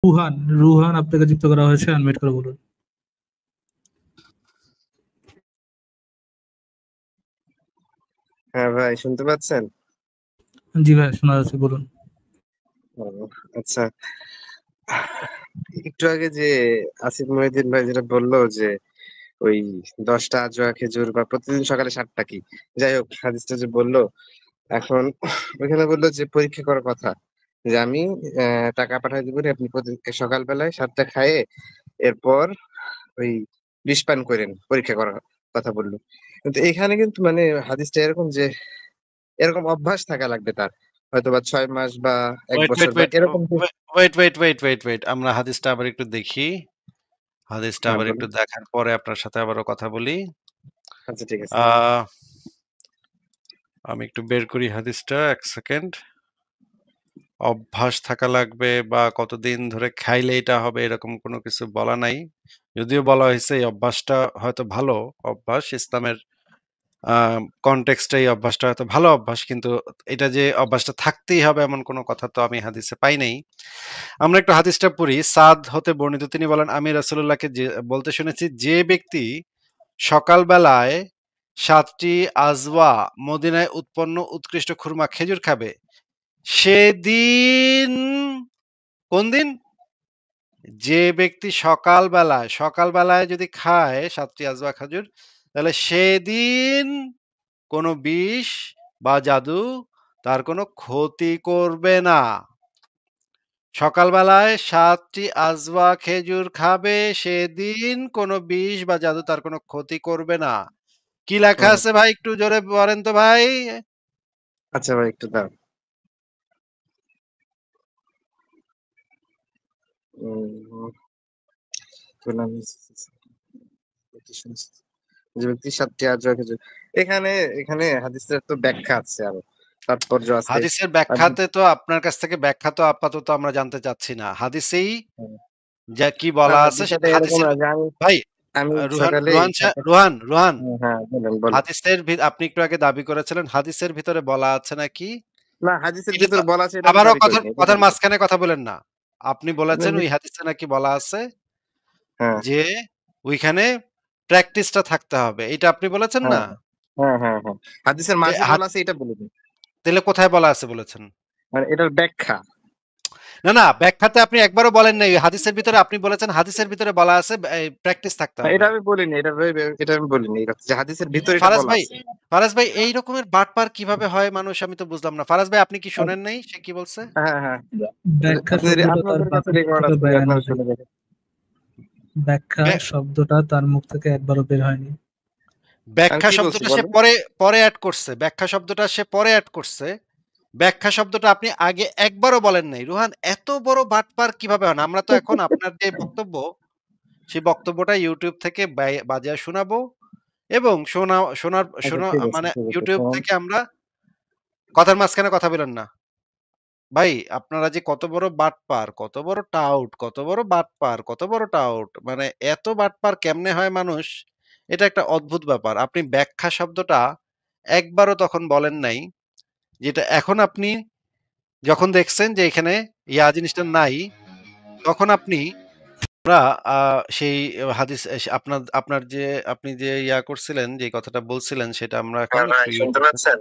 রুহান, রুহান আপনাকে যুক্ত করা হয়েছে, আনমিউট করে বলুন। হ্যাঁ ভাই, শুনতে পাচ্ছেন? জি ভাই, শোনা যাচ্ছে, বলুন। ও, আচ্ছা। একটু আগে যে আসিফ মহিউদ্দিন ভাই যেটা বললো যে ওই 10টা আজোয়া খেজুর বা প্রতিদিন সকালে 7টা কি, যাই হোক হাদিসটা যে বললো, এখন ওইখানে বললো যে পরীক্ষা করার কথা, যে আমি টাকা পাঠাই দিব, আপনি প্রতিদিন সকালবেলায় 7টা খায়ে এরপর ওই বিষ পান করেন, পরীক্ষা করার কথা বললো। কিন্তু এখানে কিন্তু মানে হাদিসটা এরকম যে এরকম অভ্যাস থাকা লাগবে তার, হয়তো বা 6 মাস বা এক ওয়েট বছর ওয়েট বা ওয়েট এরকম wait wait wait wait wait আমরা হাদিসটা আবার একটু দেখি। হাদিসটা হ্যাঁ আবার একটু বলুন। দেখার পরে আপনার সাথে আবারও কথা বলি। আচ্ছা ঠিক আছে। আহ আমি একটু বের করি হাদিসটা, এক সেকেন্ড। অভ্যাস থাকা লাগবে বা কতদিন ধরে খাইলে এটা হবে এরকম কোনো কিছু বলা নাই। যদিও বলা হয়েছে এই অভ্যাসটা হয়তো ভালো অভ্যাস, ইসলামের কনটেক্সটে এই অভ্যাসটা হয়তো ভালো অভ্যাস, কিন্তু এটা যে অভ্যাসটা থাকতেই হবে এমন কোনো কথা তো আমি হাদিসে পাই নাই। আমরা একটু হাদিসটা পড়ি। সাদ হতে বর্ণিত, তিনি বলেন, আমি রাসূলুল্লাহকে বলতে শুনেছি, যে ব্যক্তি সকালবেলায় 7টি আজওয়া মদিনায় উৎপন্ন উৎকৃষ্ট খুরমা খেজুর খাবে, সেদিন, কোন দিন? যে ব্যক্তি সকালবেলায় যদি খায় 7টি আজওয়া খেজুর, তাহলে সেদিন কোনো বিষ বা জাদু তার কোনো ক্ষতি করবে না। সকালবেলায় 7টি আজওয়া খেজুর খাবে, সেদিন কোনো বিষ বা জাদু তার কোনো ক্ষতি করবে না। কি লেখা হুম। আছে ভাই, একটু জোরে বলেন তো ভাই। আচ্ছা ভাই, একটু দাও। উম, বললাম, যে ব্যক্তি 7টি আজওয়া খেজুর, এখানে এখানে হাদিসের তো ব্যাখ্যা আছে, আরো তাৎপর্য আছে। হাদিসের আর ব্যাখ্যাতে তো আপনার কাছ থেকে ব্যাখ্যা তো আপাতত আমরা জানতে চাচ্ছি না। হাদিসেই হুম, যা কি না বলা না, আছে বিষয়টা সেটা এরকম হাদিসের। না যে আমি ভাই, আমি রুহান সকালে রুহান রুহান রুহান হ্যাঁ বলেন বলেন। হাদিসের আপনি একটু আগে দাবি করেছিলেন হাদিসের ভিতরে বলা আছে নাকি। না, হাদিসের এটা তো ভিতরে বলা আছে, এটা আমি আবারও দাবি কথার করিনি, এটা কথার দাবি করি। মাঝখানে কথা বলেন না। আপনি আপনি বলেছেন ওই হাদিসে নাকি বলা আছে হ্যাঁ যে ওইখানে প্র্যাকটিসটা থাকতে হবে। এটা আপনি বলেছেন হ্যাঁ না? হ্যাঁ, হাদিসের তে মাঝে বলা আছে, এটা বলিনি। তাহলে কোথায় বলা আছে বলেছেন? মানে এটার ব্যাখ্যা। না, না, ব্যাখ্যাতে আপনি একবারও বলেন নাই। হাদিসের ভিতরে আপনি বলেছেন হাদিসের ভিতরে বলা আছে প্র্যাকটিস থাকতে এটা হবে। আমি বলিনি, এটা আমি বলিনি, এই কথা যে হাদিসের ভিতরে এটা ফারাজ বলা ভাই, আছে। ফারাজ ভাই এই রকমের বাটপার কিভাবে হয় মানুষ আমি তো বুঝলাম না। ফারাজ ভাই আপনি কি শোনেন নাই সে কি বলছে? হ্যাঁ। ব্যাখ্যা শব্দটা তার আপনাদের কাছে মুখ রেকর্ড থেকে আছে, বের হয় না আপনারা ভাই। শুনে দেখেন। ব্যাখ্যা ব্য- শব্দটা তার মুখ থেকে একবারও বের হয়নি। আমি ব্যাখ্যা কি বলছি শব্দটা সে বলেন? পরে পরে অ্যাড করছে। ব্যাখ্যা শব্দটা সে পরে অ্যাড করছে। ব্যাখ্যা শব্দটা আপনি আগে একবারও বলেন নাই। রুহান এত বড় বাটপার কিভাবে হন? আমরা তো এখন আপনার যে বক্তব্য, সেই বক্তব্যটা ইউটিউব থেকে বাজায় শোনাবো এবং আচ্ছা শোনা ঠিক আছে মানে ঠিক আছে, ইউটিউব শোনান। থেকে আমরা কথার মাঝখানে কথা বলেন না। ভাই আপনারা যে কত বড় বাটপার, কত বড় টাউট, কত বড় বাটপার, কত বড় টাউট। মানে এত বাটপার কেমনে হয় মানুষ? এটা একটা অদ্ভুত ব্যাপার। আপনি ব্যাখ্যা শব্দটা একবারও তখন বলেন নাই। যেটা এখন আপনি যখন দেখছেন যে এখানে জিনিসটা নাই, তখন আমরা সেই হাদিস আপনার আপনার যে আপনি যে করছিলেন, যে কথাটা বলছিলেন সেটা আমরা এখন হ্যাঁ ভাই, একটু শুনতে ইউটিউব থেকে। পাচ্ছেন?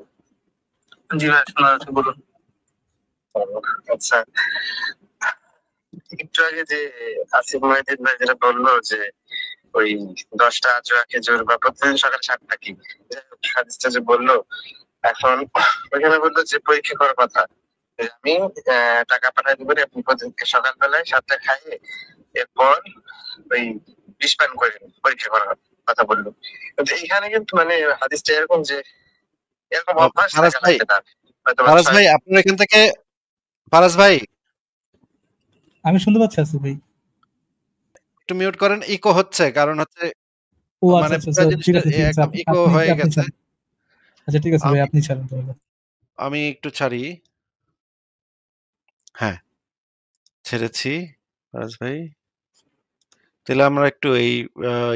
জি ভাই, শোনা যাচ্ছে, বলুন। ও, আচ্ছা। একটু আগে যে আসিফ মহিউদ্দিন ভাই যেটা বললো যে ওই 10টা আজোয়া খেজুর বা প্রতিদিন সকালে 7টা কি, যাই হোক হাদিসটা যে বললো, এখন ওইখানে বললো যে পরীক্ষা করার কথা, যে আমি টাকা পাঠাই দিব, আপনি প্রতিদিন সকালবেলায় 7টা খাইয়ে এরপর ওই বিষ পান করেন, পরীক্ষা করার কথা বললো। কিন্তু এইখানে কিন্তু মানে হাদিসটা এরকম যে এরকম অভ্যাস ফারাজ থাকা ভাই, লাগবে তার, হয়তো বা ফারাজ ছয়। ভাই আপনার এখান থেকে, ফারাজ ভাই আমি শুনতে পাচ্ছি আসিফ ভাই। একটু মিউট করেন, ইকো হচ্ছে। কারণ হচ্ছে ও আচ্ছা মানে আচ্ছা পুরো আচ্ছা, ঠিক জিনিসটা আছে ঠিক আছে, একদম আপনি ইকো আপনি হয়ে আপনি গেছে। ছাড়েন। আচ্ছা ঠিক আছে ভাই, আমি আপনি ছাড়েন তাহলে। আমি একটু ছাড়ি। হ্যাঁ, ছেড়েছি ফারাজ ভাই। তাহলে আমরা একটু এই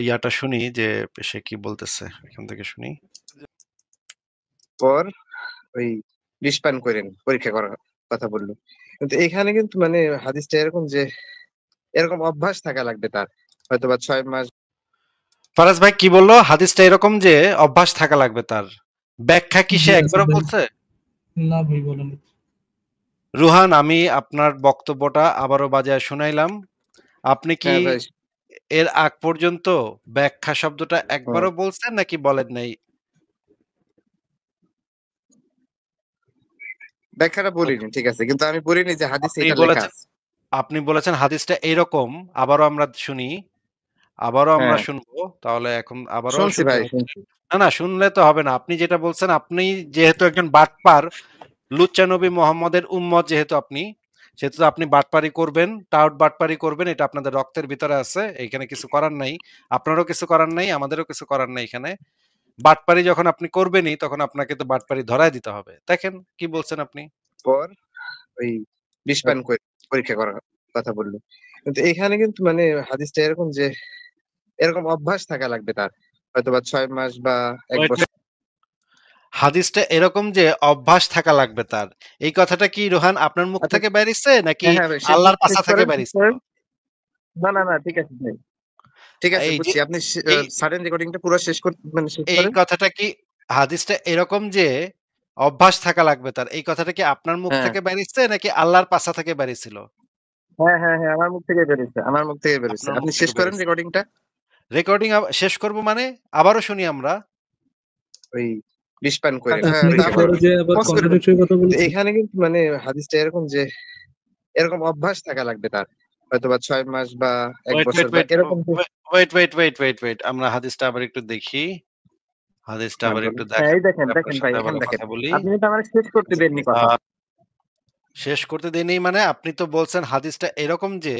ইয়াটা শুনি যে সে কি বলতেছে, এখান থেকে শুনি। পর ওই বিষ পান করেন, পরীক্ষা করার কথা বললো। কিন্তু এখানে কিন্তু মানে হাদিসটা এরকম যে এরকম অভ্যাস থাকা লাগবে তার। হয়তোবা ৬ মাস ফারাজ ভাই কি বললো? হাদিসটা এরকম যে অভ্যাস থাকা লাগবে তার। ব্যাখ্যা কি সে জি আসিফ একবারও ভাই। বলছে? না ভাই বলেন। রুহান, আমি আপনার বক্তব্যটা আবারও বাজায় শুনাইলাম। আপনি কি হ্যাঁ ভাই। এর আগ পর্যন্ত ব্যাখ্যা শব্দটা হুম। একবারও বলছেন নাকি বলেন নাই? ব্যাখ্যাটা বলিনি, ঠিক আছে। কিন্তু আমি বলিনি যে হাদিসে আপনি এটা লেখা বলেছেন আছে। আপনি বলেছেন হাদিসটা এইরকম। আবারও আমরা শুনি। আবারও আমরা হ্যাঁ, শুনবো। তাহলে এখন আবারও শুনছি শুনতে ভাই, হচ্ছে। শুনছি। না, না শুনলে তো হবে না। আপনি যেটা বলছেন, আপনি যেহেতু একজন বাটপার, লুচ্চা নবী মোহাম্মদের উম্মত যেহেতু আপনি, সেহেতু তো আপনি বাটপারি করবেন, টাউট বাটপারি করবেন। এটা আপনাদের রক্তের ভিতরে আছে। এখানে কিছু করার নাই। আপনারও কিছু করার নাই, আমাদেরও কিছু করার নাই এখানে। বাটপারি যখন আপনি করবেনই, তখন আপনাকে তো বাটপারি ধরায় দিতে হবে। দেখেন কি বলছেন আপনি? পর ওই বিষ পান করে পরীক্ষা করার কথা বলল। কিন্তু এখানে কিন্তু মানে হাদিসটা এরকম যে এরকম অভ্যাস থাকা লাগবে তার। হয়তোবা ৬ মাস বা ১ ওয়েট, বছর। ওয়েট। হাদিসটা এরকম যে অভ্যাস থাকা লাগবে তার। এই কথাটা কি রোহান আপনার মুখ আচ্ছা, থেকে বেরিয়েছে নাকি হ্যাঁ, হ্যাঁ ভাই, শেষ আল্লাহর শেষ পাছা থেকে করেন, শেষ বেরিয়েছিল? করেন। না, না, না, ঠিক আছে ভাই। ঠিক আছে, এই যে বুঝছি। আপনি এই সাডেন রেকর্ডিংটা পুরো শেষ মানে শেষ এই করেন। কথাটা কি, হাদিসটা এরকম যে অভ্যাস থাকা লাগবে তার, এই কথাটা কি আপনার মুখ হ্যাঁ, থেকে বেরিয়েছে নাকি আল্লাহর পাছা থেকে বেরিয়েছিল? হ্যাঁ, হ্যাঁ, হ্যাঁ, আমার মুখ থেকে বেরিয়েছে। আমার মুখ থেকে বেরিয়েছে। আপনার মুখ আপনি শেষ থেকে করেন বেরিয়েছে। রেকর্ডিংটা। রেকর্ডিং শেষ করব মানে আবারও শুনি আমরা। ওই বিষ পান করে। হ্যাঁ, আপনি তো কি আপনি পরে যে আবার পজ করে কন্ট্রাডিক্টরি বলছেন। কথা কিন্তু বলছেন? এখানে কিন্তু মানে হাদিসটা এরকম যে এরকম অভ্যাস থাকা লাগবে তার। হয়তোবা ৬ মাস বা ১ ওয়েট, বছর ওয়েট, বা ওয়েট, এরকম যে। ওয়েট। আমরা হাদিসটা আবার একটু দেখি। হাদিসটা হ্যাঁ, আবার একটু বলুন। হ্যাঁ, দেখার এই দেখেন, পরে আপনার দেখেন ভাই, সাথে এখানে আবারও দেখেন। কথা বলি। আপনি কিন্তু আমাকে শেষ করতে দেননি আ কথা। শেষ করতে দেইনি মানে আপনি তো বলছেন হাদিসটা এরকম যে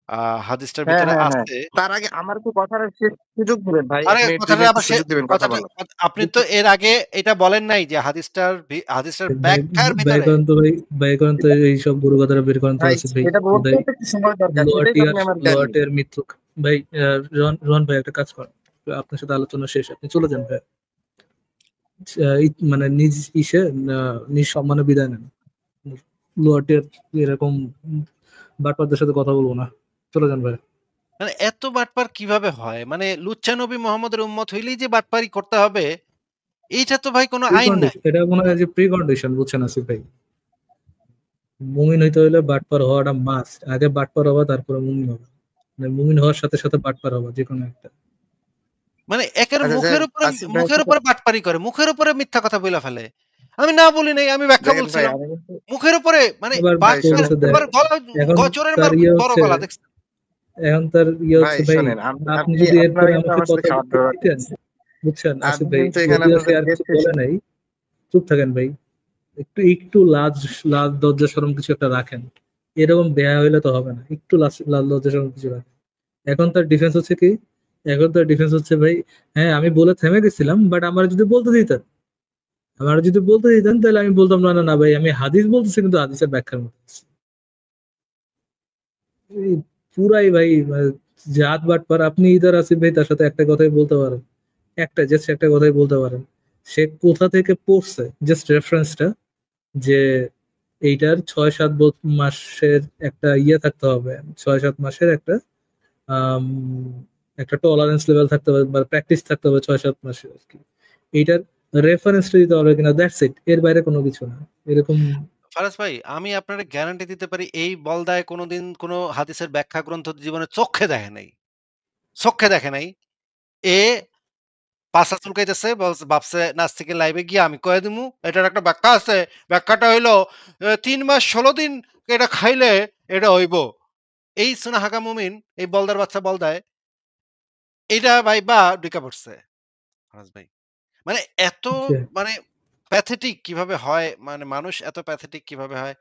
আ হাদিসটার হ্যাঁ, ভিতরে হ্যাঁ, হ্যাঁ। আছে। তার আগে আমার তো কথার শেষ সুযোগ দিবেন ভাই। ১ আরে মিনিট ২ কথাটা মিনিট তো আবার সুযোগ দিবেন কথা কথাটা বলার। আপনি তো এর আগে এটা বলেন নাই যে হাদিসটার ভাই ব্যাখ্যার ভাই ভিতরে। করেন তো ভাই, ভাই করেন তো এইসব গুরু কথাটা বের করেন তো ভাই আসিফ ভাই। এটা বলতে ভাই তো একটু সময় দরকার। সেটাই তো লোয়াটিয়ার আপনি আমার দেননি। লোয়াটিয়ার মৃত্যু। ভাই রোহন রোহন ভাই একটা কাজ করেন, আপনার সাথে আলোচনা শেষ, আপনি চলে যান ভাই। মানে নিজ ইসে নিজ সম্মানে বিদায় নেন। লোয়াটিয়ার এরকম বাটপারদের সাথে কথা বলবো না, চলে যান ভাই। মানে এত বাটপার কিভাবে হয়? মানে লুচ্চা নবী মোহাম্মদের উম্মত হইলেই যে বাটপারি করতে হবে, এইটা তো ভাই কোনো প্রি আইন নাই। কন্ডিশন, এটা মনে হয় যে প্রি কন্ডিশন, বুঝছেন আসিফ ভাই। মুমিন হইতে হইলে বাটপার হওয়াটা মাস্ট। আগে বাটপার হবা, তারপরে মুমিন হবা। মানে মুমিন হওয়ার সাথে সাথে বাটপার হবা, যে কোনো একটা। মানে একের আচ্ছা যাই হোক, আসিফ ভাইয়ের মুখের সাথে উপরে বাটপারি করে, মুখের উপরে মিথ্যা কথা বইলা ফেলে। আমি না বলি নাই, আমি ব্যাখ্যা দেখেন ভাই, বলছিলাম। আমি কিন্তু মুখের উপরে মানে এবার ভাই বাটপার, শোনেন, করতেছে দেখ, এবার গলা এখন চোরের তার মার ইয়ে বড় হচ্ছে, গলা দেখছেন? এখন তার ইয়ে ভাই হচ্ছে ভাই, শোনেন, আপনি আপনি যদি আপনারা এরপরে কিন্তু আমাকে আমার সাথে কথা খারাপ বলতে ব্যবহার দিতেন, করতেছেন। বুঝছেন আসিফ আপনি ভাই, কিন্তু এখানে যদিও সে আপনাদের আর কিছু গেস্ট বলে এসে। নাই, চুপ থাকেন ভাই। একটু একটু লাজ, লাজ লজ্জা শরম কিছু একটা রাখেন। এরকম বেয়া হইলে তো হবে না, একটু লাজ লাজ লজ্জা শরম কিছু রাখেন। এখন তার ডিফেন্স হচ্ছে কি, এখন তার ডিফেন্স হচ্ছে ভাই, হ্যাঁ আমি বলে থেমে গেছিলাম, বাট আমার যদি বলতে দিতেন, আমার যদি বলতে দিতেন তাহলে আমি বলতাম না না না ভাই, আমি হাদিস বলতেছি কিন্তু হাদিসের ব্যাখ্যার মতো বলছি। এই পুরাই ভাই জাত বাটপার। আপনি ইদার আসিফ ভাই তার সাথে একটা কথাই বলতে পারেন, একটা জাস্ট একটা কথাই বলতে পারেন। সে কোথা থেকে পড়ছে, জাস্ট রেফারেন্সটা, যে এইটার ৬-৭ মাসের একটা ইয়ে থাকতে হবে, ৬-৭ মাসের একটা আম, একটা টলারেন্স লেভেল থাকতে হবে বা প্র্যাকটিস থাকতে হবে ৬-৭ মাসের আর কি। এইটার রেফারেন্সটা দিতে হবে কিনা, দ্যাটস ইট, এর বাইরে কোনো কিছু না এরকম। ফারাজ ভাই, আমি আপনারে গ্যারান্টি দিতে পারি এই বলদায় কোনোদিন কোনো হাদিসের ব্যাখ্যা গ্রন্থ জীবনে চোখে দেখে নাই। চোখে দেখে নাই। এ পাছা চুলকাইতেছে, ভাবছে নাস্তিকের লাইভে গিয়ে আমি কয়ে দিমু এটার একটা ব্যাখ্যা আছে। ব্যাখ্যাটা হইলো ৩ মাস ১৬ দিন এটা খাইলে এটা হইব। এই সুনাহাগা মুমিন, এই বলদার বাচ্চা বলদায় এইটা ভাইবা ঢুইকা পড়ছে ফারাজ ভাই। মানে এত যে মানে প্যাথেটিক কিভাবে হয়? মানে মানুষ এত প্যাথেটিক কিভাবে হয়?